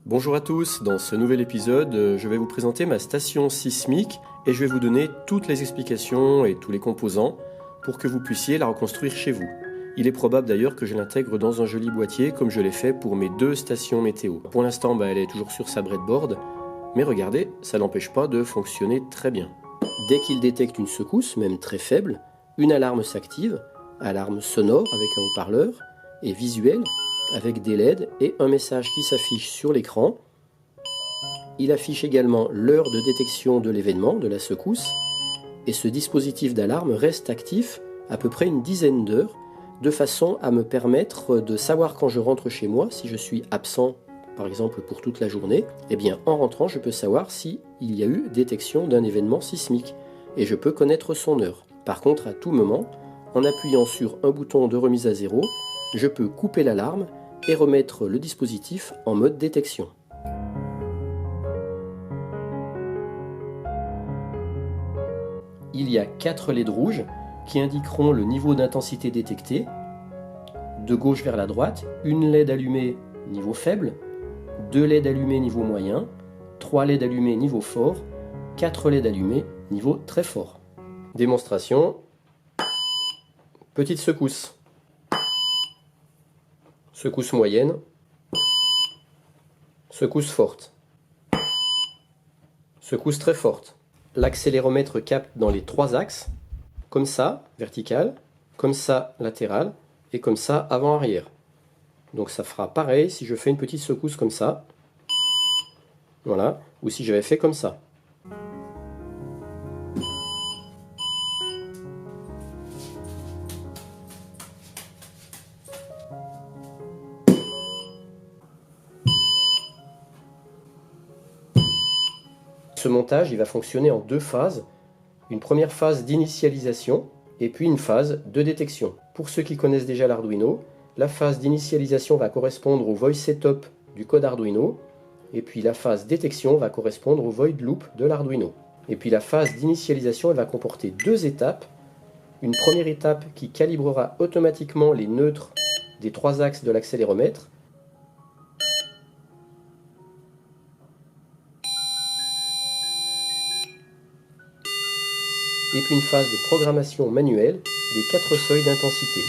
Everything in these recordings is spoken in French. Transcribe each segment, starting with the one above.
Bonjour à tous, dans ce nouvel épisode, je vais vous présenter ma station sismique et je vais vous donner toutes les explications et tous les composants pour que vous puissiez la reconstruire chez vous. Il est probable d'ailleurs que je l'intègre dans un joli boîtier comme je l'ai fait pour mes deux stations météo. Pour l'instant, elle est toujours sur sa breadboard, mais regardez, ça n'empêche pas de fonctionner très bien. Dès qu'il détecte une secousse, même très faible, une alarme s'active, alarme sonore avec un haut-parleur et visuelle avec des LED et un message qui s'affiche sur l'écran. Il affiche également l'heure de détection de l'événement, de la secousse, et ce dispositif d'alarme reste actif à peu près une dizaine d'heures, de façon à me permettre de savoir quand je rentre chez moi, si je suis absent par exemple pour toute la journée, et bien en rentrant je peux savoir s'il y a eu détection d'un événement sismique, et je peux connaître son heure. Par contre, à tout moment, en appuyant sur un bouton de remise à zéro, je peux couper l'alarme et remettre le dispositif en mode détection. Il y a 4 LED rouges qui indiqueront le niveau d'intensité détecté. De gauche vers la droite, une LED allumée niveau faible, 2 LED allumés niveau moyen, 3 LED allumés niveau fort, 4 LED allumés niveau très fort. Démonstration. Petite secousse. Secousse moyenne. Secousse forte. Secousse très forte. L'accéléromètre capte dans les 3 axes, comme ça, vertical, comme ça, latéral, et comme ça, avant-arrière. Donc ça fera pareil si je fais une petite secousse comme ça. Voilà, ou si j'avais fait comme ça. Ce montage, il va fonctionner en 2 phases. Une première phase d'initialisation et puis une phase de détection. Pour ceux qui connaissent déjà l'Arduino, la phase d'initialisation va correspondre au void setup du code Arduino et puis la phase détection va correspondre au void loop de l'Arduino. Et puis la phase d'initialisation, elle va comporter 2 étapes. Une première étape qui calibrera automatiquement les neutres des 3 axes de l'accéléromètre. Et puis une phase de programmation manuelle des 4 seuils d'intensité.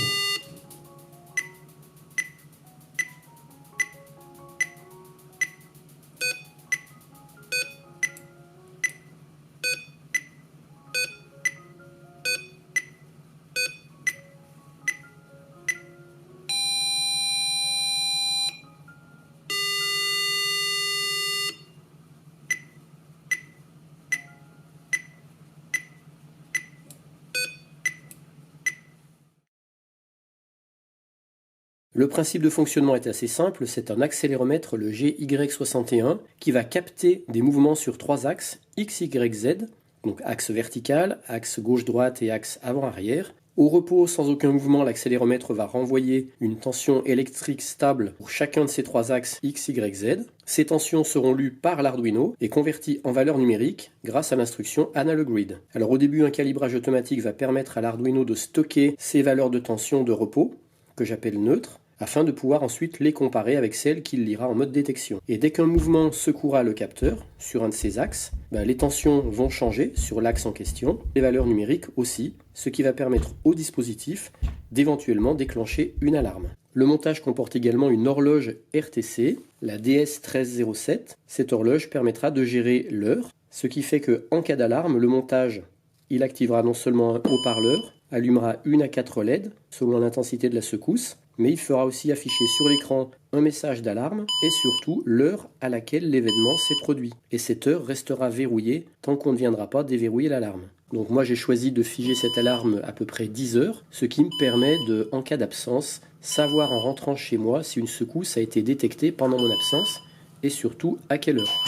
Le principe de fonctionnement est assez simple, c'est un accéléromètre, le GY61, qui va capter des mouvements sur 3 axes, X, Y, Z, donc axe vertical, axe gauche-droite et axe avant-arrière. Au repos, sans aucun mouvement, l'accéléromètre va renvoyer une tension électrique stable pour chacun de ces 3 axes X, Y, Z. Ces tensions seront lues par l'Arduino et converties en valeurs numériques grâce à l'instruction Analog Read. Alors au début, un calibrage automatique va permettre à l'Arduino de stocker ces valeurs de tension de repos, que j'appelle neutres, afin de pouvoir ensuite les comparer avec celles qu'il lira en mode détection. Et dès qu'un mouvement secouera le capteur sur un de ces axes, les tensions vont changer sur l'axe en question, les valeurs numériques aussi, ce qui va permettre au dispositif d'éventuellement déclencher une alarme. Le montage comporte également une horloge RTC, la DS1307. Cette horloge permettra de gérer l'heure, ce qui fait qu'en cas d'alarme, le montage il activera non seulement un haut-parleur, allumera 1 à 4 LED selon l'intensité de la secousse, mais il fera aussi afficher sur l'écran un message d'alarme et surtout l'heure à laquelle l'événement s'est produit. Et cette heure restera verrouillée tant qu'on ne viendra pas déverrouiller l'alarme. Donc moi j'ai choisi de figer cette alarme à peu près 10 heures, ce qui me permet de, en cas d'absence, savoir en rentrant chez moi si une secousse a été détectée pendant mon absence et surtout à quelle heure.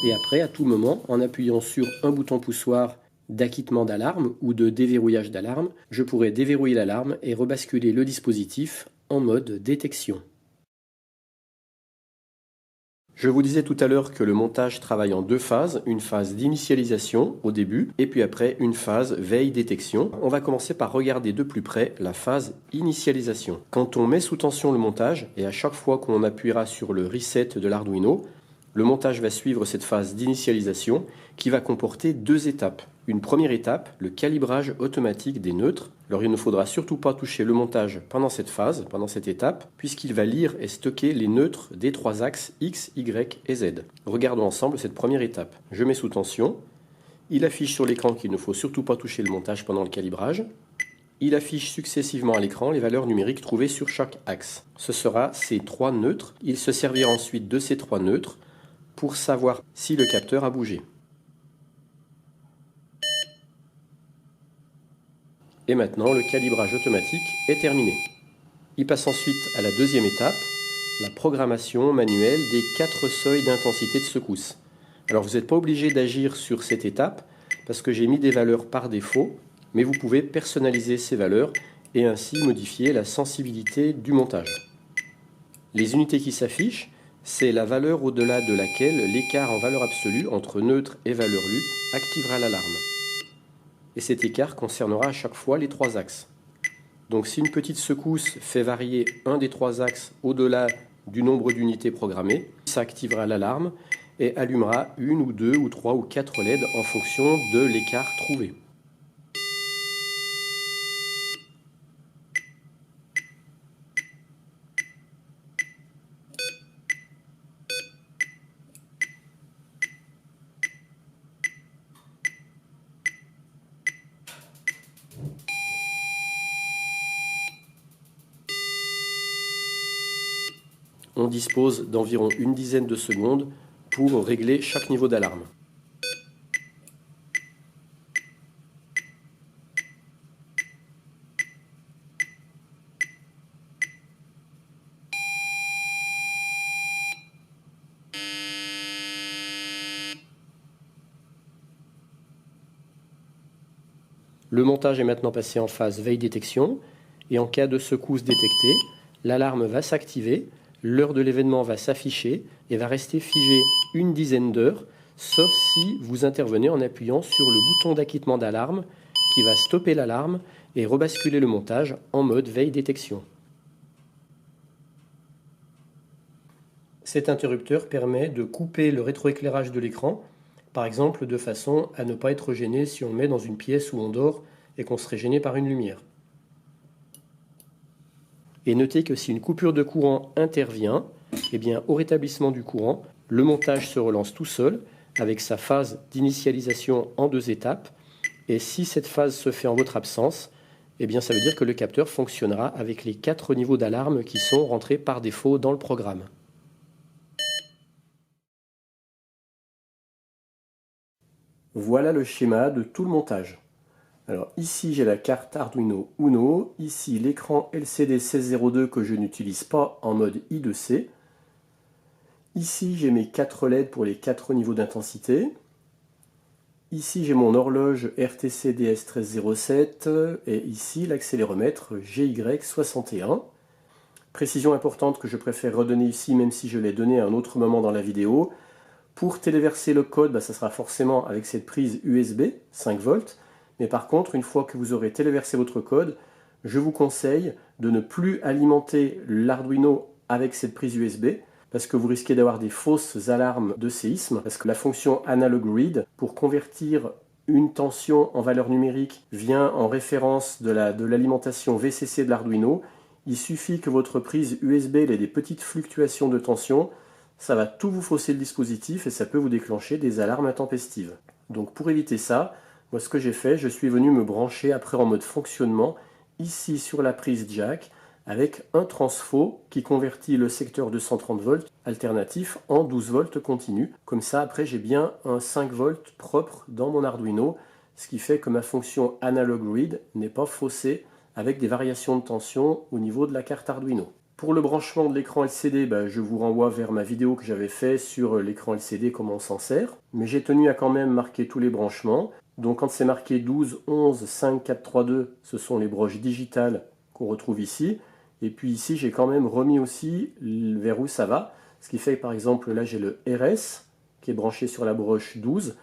Et après, à tout moment, en appuyant sur un bouton poussoir d'acquittement d'alarme ou de déverrouillage d'alarme, je pourrai déverrouiller l'alarme et rebasculer le dispositif en mode détection. Je vous disais tout à l'heure que le montage travaille en deux phases, une phase d'initialisation au début et puis après une phase veille-détection. On va commencer par regarder de plus près la phase initialisation. Quand on met sous tension le montage et à chaque fois qu'on appuiera sur le reset de l'Arduino, le montage va suivre cette phase d'initialisation qui va comporter deux étapes. Une première étape, le calibrage automatique des neutres. Alors il ne faudra surtout pas toucher le montage pendant cette phase, pendant cette étape, puisqu'il va lire et stocker les neutres des trois axes X, Y et Z. Regardons ensemble cette première étape. Je mets sous tension. Il affiche sur l'écran qu'il ne faut surtout pas toucher le montage pendant le calibrage. Il affiche successivement à l'écran les valeurs numériques trouvées sur chaque axe. Ce sera ces trois neutres. Il se servira ensuite de ces trois neutres pour savoir si le capteur a bougé. Et maintenant, le calibrage automatique est terminé. Il passe ensuite à la deuxième étape, la programmation manuelle des 4 seuils d'intensité de secousse. Alors vous n'êtes pas obligé d'agir sur cette étape parce que j'ai mis des valeurs par défaut, mais vous pouvez personnaliser ces valeurs et ainsi modifier la sensibilité du montage. Les unités qui s'affichent, c'est la valeur au-delà de laquelle l'écart en valeur absolue entre neutre et valeur lue activera l'alarme. Et cet écart concernera à chaque fois les trois axes. Donc si une petite secousse fait varier un des trois axes au-delà du nombre d'unités programmées, ça activera l'alarme et allumera une ou deux ou trois ou quatre LED en fonction de l'écart trouvé. On dispose d'environ une dizaine de secondes pour régler chaque niveau d'alarme. Le montage est maintenant passé en phase veille-détection et en cas de secousse détectée, l'alarme va s'activer, l'heure de l'événement va s'afficher et va rester figée une dizaine d'heures, sauf si vous intervenez en appuyant sur le bouton d'acquittement d'alarme qui va stopper l'alarme et rebasculer le montage en mode veille-détection. Cet interrupteur permet de couper le rétroéclairage de l'écran, par exemple de façon à ne pas être gêné si on le met dans une pièce où on dort et qu'on serait gêné par une lumière. Et notez que si une coupure de courant intervient, eh bien, au rétablissement du courant, le montage se relance tout seul avec sa phase d'initialisation en deux étapes. Et si cette phase se fait en votre absence, eh bien, ça veut dire que le capteur fonctionnera avec les 4 niveaux d'alarme qui sont rentrés par défaut dans le programme. Voilà le schéma de tout le montage. Alors ici j'ai la carte Arduino Uno, ici l'écran LCD 1602 que je n'utilise pas en mode I2C. Ici j'ai mes 4 LED pour les 4 niveaux d'intensité. Ici j'ai mon horloge RTC DS1307 et ici l'accéléromètre GY61. Précision importante que je préfère redonner ici même si je l'ai donné à un autre moment dans la vidéo. Pour téléverser le code, ça sera forcément avec cette prise USB 5 volts. Mais par contre, une fois que vous aurez téléversé votre code, je vous conseille de ne plus alimenter l'Arduino avec cette prise USB parce que vous risquez d'avoir des fausses alarmes de séisme. Parce que la fonction Analog Read, pour convertir une tension en valeur numérique, vient en référence de l'alimentation VCC de l'Arduino. Il suffit que votre prise USB ait des petites fluctuations de tension. Ça va tout vous fausser le dispositif et ça peut vous déclencher des alarmes intempestives. Donc pour éviter ça, moi ce que j'ai fait, je suis venu me brancher après en mode fonctionnement ici sur la prise jack avec un transfo qui convertit le secteur de 130 volts alternatif en 12 volts continu. Comme ça après j'ai bien un 5 volts propre dans mon Arduino, ce qui fait que ma fonction Analog Read n'est pas faussée avec des variations de tension au niveau de la carte Arduino. Pour le branchement de l'écran LCD, je vous renvoie vers ma vidéo que j'avais fait sur l'écran LCD, comment on s'en sert. Mais j'ai tenu à quand même marquer tous les branchements. Donc quand c'est marqué 12, 11, 5, 4, 3, 2, ce sont les broches digitales qu'on retrouve ici. Et puis ici, j'ai quand même remis aussi vers où ça va. Ce qui fait que par exemple là j'ai le RS qui est branché sur la broche 12.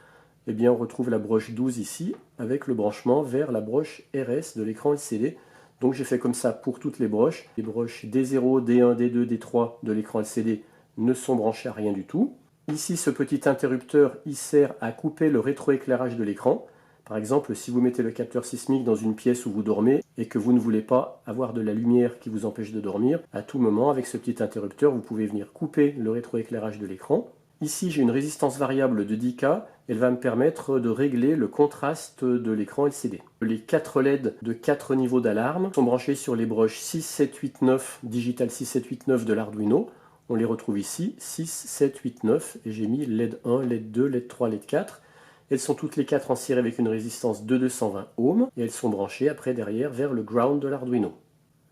Eh bien on retrouve la broche 12 ici avec le branchement vers la broche RS de l'écran LCD. Donc j'ai fait comme ça pour toutes les broches. Les broches D0, D1, D2, D3 de l'écran LCD ne sont branchées à rien du tout. Ici ce petit interrupteur il sert à couper le rétroéclairage de l'écran. Par exemple, si vous mettez le capteur sismique dans une pièce où vous dormez et que vous ne voulez pas avoir de la lumière qui vous empêche de dormir, à tout moment, avec ce petit interrupteur, vous pouvez venir couper le rétroéclairage de l'écran. Ici, j'ai une résistance variable de 10K. Elle va me permettre de régler le contraste de l'écran LCD. Les 4 LED de 4 niveaux d'alarme sont branchés sur les broches 6, 7, 8, 9, Digital 6, 7, 8, 9 de l'Arduino. On les retrouve ici, 6, 7, 8, 9, et j'ai mis LED 1, LED 2, LED 3, LED 4. Elles sont toutes les 4 en série avec une résistance de 220 ohms et elles sont branchées après derrière vers le ground de l'Arduino.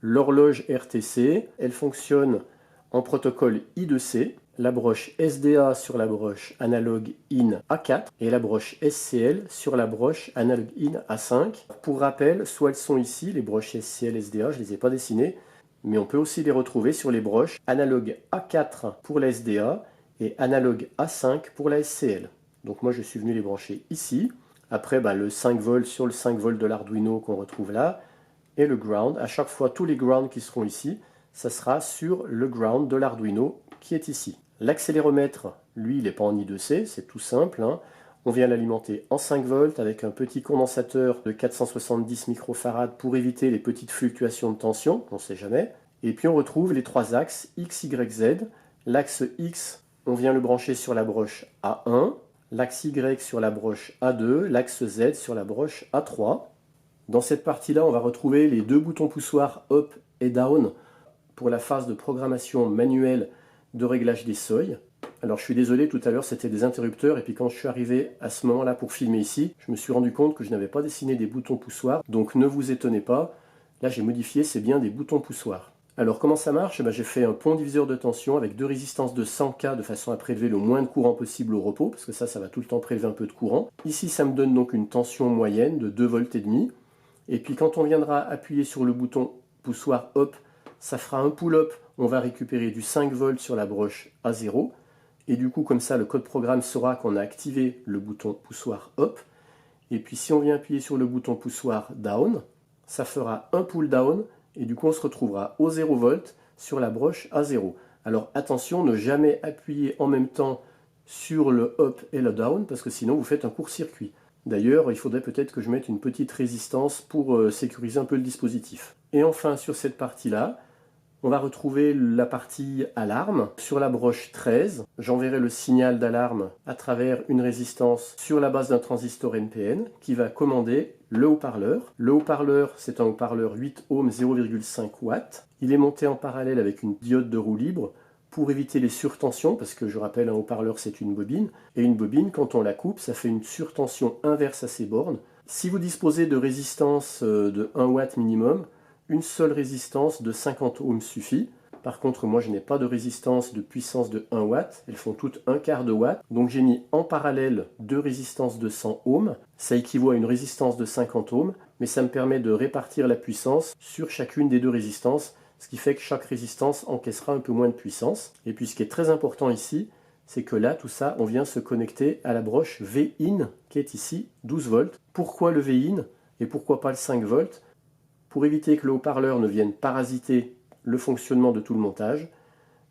L'horloge RTC, elle fonctionne en protocole I2C, la broche SDA sur la broche analog in A4 et la broche SCL sur la broche analog in A5. Pour rappel, soit elles sont ici, les broches SCL, SDA, je ne les ai pas dessinées, mais on peut aussi les retrouver sur les broches analog A4 pour la SDA et analog A5 pour la SCL. Donc moi je suis venu les brancher ici. Après le 5 volts sur le 5 volts de l'Arduino qu'on retrouve là. Et le ground. À chaque fois tous les grounds qui seront ici, ça sera sur le ground de l'Arduino qui est ici. L'accéléromètre, lui il n'est pas en I2C, c'est tout simple. On vient l'alimenter en 5 volts avec un petit condensateur de 470 microfarads pour éviter les petites fluctuations de tension, on ne sait jamais. Et puis on retrouve les 3 axes X, Y, Z. L'axe X, on vient le brancher sur la broche A1. L'axe Y sur la broche A2, l'axe Z sur la broche A3. Dans cette partie-là, on va retrouver les 2 boutons poussoirs Up et Down pour la phase de programmation manuelle de réglage des seuils. Alors je suis désolé, tout à l'heure c'était des interrupteurs et puis quand je suis arrivé à ce moment-là pour filmer ici, je me suis rendu compte que je n'avais pas dessiné des boutons poussoirs, donc ne vous étonnez pas, là j'ai modifié, c'est bien des boutons poussoirs. Alors comment ça marche? J'ai fait un pont diviseur de tension avec 2 résistances de 100K de façon à prélever le moins de courant possible au repos, parce que ça va tout le temps prélever un peu de courant. Ici ça me donne donc une tension moyenne de 2 volts et demi. Et puis quand on viendra appuyer sur le bouton poussoir Up, ça fera un pull-up, on va récupérer du 5 volts sur la broche A0. Et du coup comme ça le code programme saura qu'on a activé le bouton poussoir Up. Et puis si on vient appuyer sur le bouton poussoir Down, ça fera un pull down. Et du coup, on se retrouvera au 0 volt sur la broche A0. Alors attention, ne jamais appuyer en même temps sur le up et le down, parce que sinon vous faites un court-circuit. D'ailleurs, il faudrait peut-être que je mette une petite résistance pour sécuriser un peu le dispositif. Et enfin, sur cette partie-là, on va retrouver la partie alarme. Sur la broche 13, j'enverrai le signal d'alarme à travers une résistance sur la base d'un transistor NPN qui va commander le haut-parleur. Le haut-parleur, c'est un haut-parleur 8 ohms 0,5 watts. Il est monté en parallèle avec une diode de roue libre pour éviter les surtensions, parce que je rappelle, un haut-parleur c'est une bobine, et une bobine, quand on la coupe, ça fait une surtension inverse à ses bornes. Si vous disposez de résistance de 1 watt minimum, une seule résistance de 50 ohms suffit. Par contre, moi je n'ai pas de résistance de puissance de 1 watt, elles font toutes un quart de watt. Donc j'ai mis en parallèle 2 résistances de 100 ohms, ça équivaut à une résistance de 50 ohms, mais ça me permet de répartir la puissance sur chacune des 2 résistances, ce qui fait que chaque résistance encaissera un peu moins de puissance. Et puis ce qui est très important ici, c'est que là, tout ça, on vient se connecter à la broche V-in, qui est ici, 12 volts. Pourquoi le V-in et pourquoi pas le 5 volts? Pour éviter que le haut-parleur ne vienne parasiter le fonctionnement de tout le montage,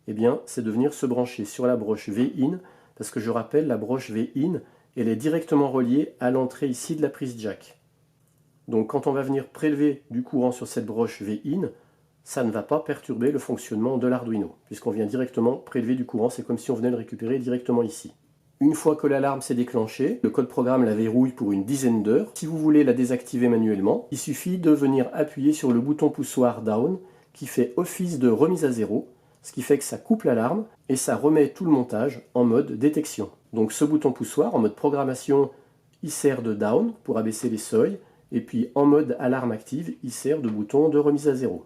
eh bien, c'est de venir se brancher sur la broche V-in, parce que je rappelle, la broche V-in, elle est directement reliée à l'entrée ici de la prise jack. Donc quand on va venir prélever du courant sur cette broche V-in, ça ne va pas perturber le fonctionnement de l'Arduino, puisqu'on vient directement prélever du courant, c'est comme si on venait le récupérer directement ici. Une fois que l'alarme s'est déclenchée, le code programme la verrouille pour une dizaine d'heures. Si vous voulez la désactiver manuellement, il suffit de venir appuyer sur le bouton poussoir Down qui fait office de remise à zéro, ce qui fait que ça coupe l'alarme et ça remet tout le montage en mode détection. Donc ce bouton poussoir en mode programmation, il sert de Down pour abaisser les seuils, et puis en mode alarme active, il sert de bouton de remise à zéro.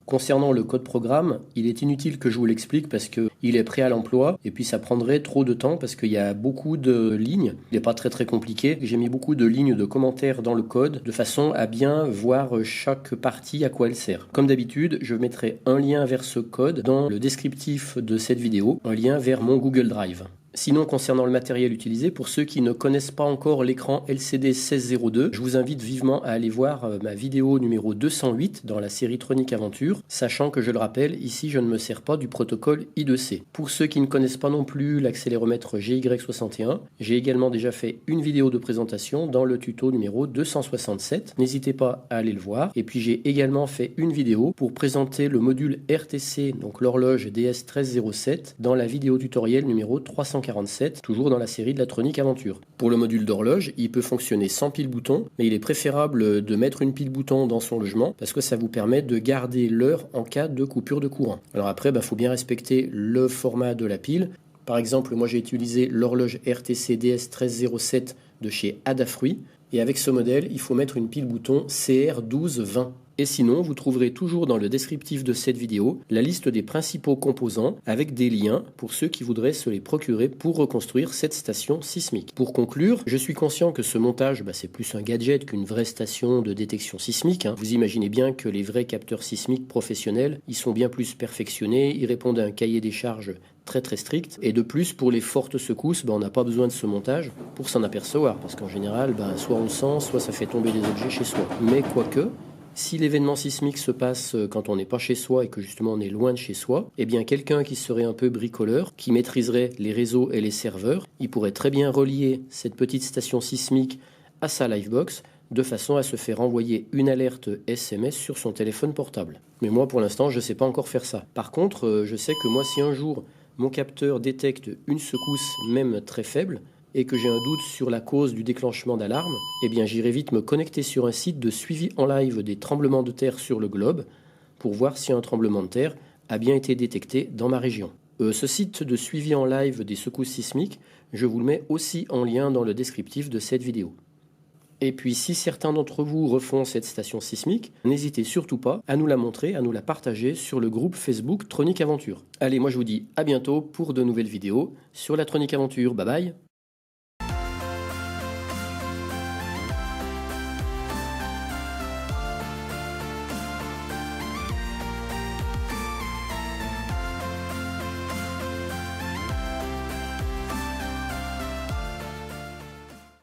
Concernant le code programme, il est inutile que je vous l'explique parce qu'il est prêt à l'emploi et puis ça prendrait trop de temps parce qu'il y a beaucoup de lignes. Il n'est pas très compliqué. J'ai mis beaucoup de lignes de commentaires dans le code de façon à bien voir chaque partie à quoi elle sert. Comme d'habitude, je mettrai un lien vers ce code dans le descriptif de cette vidéo, un lien vers mon Google Drive. Sinon, concernant le matériel utilisé, pour ceux qui ne connaissent pas encore l'écran LCD 1602, je vous invite vivement à aller voir ma vidéo numéro 208 dans la série Tronic Aventure, sachant que je le rappelle, ici je ne me sers pas du protocole I2C. Pour ceux qui ne connaissent pas non plus l'accéléromètre GY61, j'ai également déjà fait une vidéo de présentation dans le tuto numéro 267. N'hésitez pas à aller le voir. Et puis j'ai également fait une vidéo pour présenter le module RTC, donc l'horloge DS1307, dans la vidéo tutoriel numéro 347, toujours dans la série de la Tronic Aventure. Pour le module d'horloge, il peut fonctionner sans pile-bouton, mais il est préférable de mettre une pile-bouton dans son logement parce que ça vous permet de garder l'heure en cas de coupure de courant. Alors après, faut bien respecter le format de la pile. Par exemple, moi j'ai utilisé l'horloge RTC DS1307 de chez Adafruit, et avec ce modèle, il faut mettre une pile-bouton CR1220. Et sinon, vous trouverez toujours dans le descriptif de cette vidéo la liste des principaux composants avec des liens pour ceux qui voudraient se les procurer pour reconstruire cette station sismique. Pour conclure, je suis conscient que ce montage, c'est plus un gadget qu'une vraie station de détection sismique. Vous imaginez bien que les vrais capteurs sismiques professionnels, ils sont bien plus perfectionnés, ils répondent à un cahier des charges très strict. Et de plus, pour les fortes secousses, on n'a pas besoin de ce montage pour s'en apercevoir, parce qu'en général, soit on le sent, soit ça fait tomber des objets chez soi. Mais quoique, si l'événement sismique se passe quand on n'est pas chez soi et que justement on est loin de chez soi, eh bien quelqu'un qui serait un peu bricoleur, qui maîtriserait les réseaux et les serveurs, il pourrait très bien relier cette petite station sismique à sa Livebox de façon à se faire envoyer une alerte SMS sur son téléphone portable. Mais moi pour l'instant je ne sais pas encore faire ça. Par contre, je sais que moi si un jour mon capteur détecte une secousse même très faible, et que j'ai un doute sur la cause du déclenchement d'alarme, eh bien j'irai vite me connecter sur un site de suivi en live des tremblements de terre sur le globe pour voir si un tremblement de terre a bien été détecté dans ma région. Ce site de suivi en live des secousses sismiques, je vous le mets aussi en lien dans le descriptif de cette vidéo. Et puis si certains d'entre vous refont cette station sismique, n'hésitez surtout pas à nous la montrer, à nous la partager sur le groupe Facebook Tronic Aventure. Allez, moi je vous dis à bientôt pour de nouvelles vidéos sur la Tronic Aventure. Bye bye!